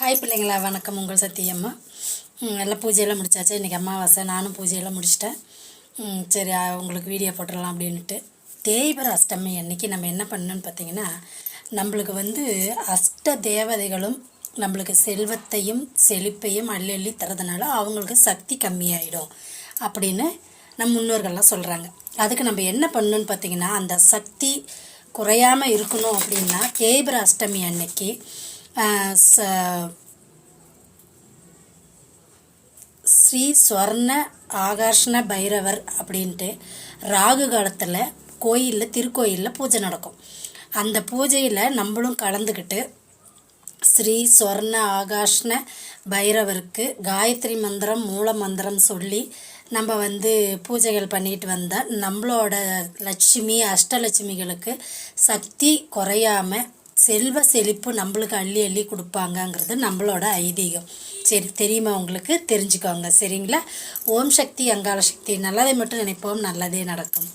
Hi பிள்ளைங்களா, வணக்கம். உங்கள் சத்தியம்மா. எல்லாம் பூஜையெல்லாம் முடிச்சாச்சு. இன்றைக்கி அமாவாசை, நானும் பூஜையெல்லாம் முடிச்சிட்டேன். சரி, உங்களுக்கு வீடியோ போட்டுடலாம் அப்படின்ட்டு. தேய்பிறை அஷ்டமி அன்றைக்கி நம்ம என்ன பண்ணணுன்னு பார்த்தீங்கன்னா, நம்மளுக்கு அஷ்ட தேவதைகளும் நம்மளுக்கு செல்வத்தையும் செழிப்பையும் அள்ளி அள்ளி தரதுனால அவங்களுக்கு சக்தி கம்மியாயிடும் அப்படின்னு நம் முன்னோர்கள்லாம் சொல்கிறாங்க. அதுக்கு நம்ம என்ன பண்ணணுன்னு பார்த்தீங்கன்னா, அந்த சக்தி குறையாமல் இருக்கணும் அப்படின்னா தேய்பிறை அஷ்டமி அன்னைக்கு ஸ்ரீ ஸ்வர்ண ஆகர்ஷ்ண பைரவர் அப்படின்ட்டு ராகு காலத்தில் திருக்கோயிலில் பூஜை நடக்கும். அந்த பூஜையில் நம்மளும் கலந்துக்கிட்டு ஸ்ரீ ஸ்வர்ண ஆகாஷ்ண பைரவருக்கு காயத்ரி மந்திரம் மூல மந்திரம் சொல்லி நம்ம பூஜைகள் பண்ணிட்டு வந்தால் நம்மளோட லட்சுமி அஷ்டலட்சுமிகளுக்கு சக்தி குறையாமல் செல்வ செழிப்பு நம்மளுக்கு அள்ளி அள்ளி கொடுப்பாங்கங்கிறது நம்மளோட ஐதீகம். சரி, தெரியுமா உங்களுக்கு? தெரிஞ்சுக்கோங்க. சரிங்களா? ஓம் சக்தி அங்காள சக்தி. நல்லதை மட்டும் நினைப்போம், நல்லதே நடக்கும்.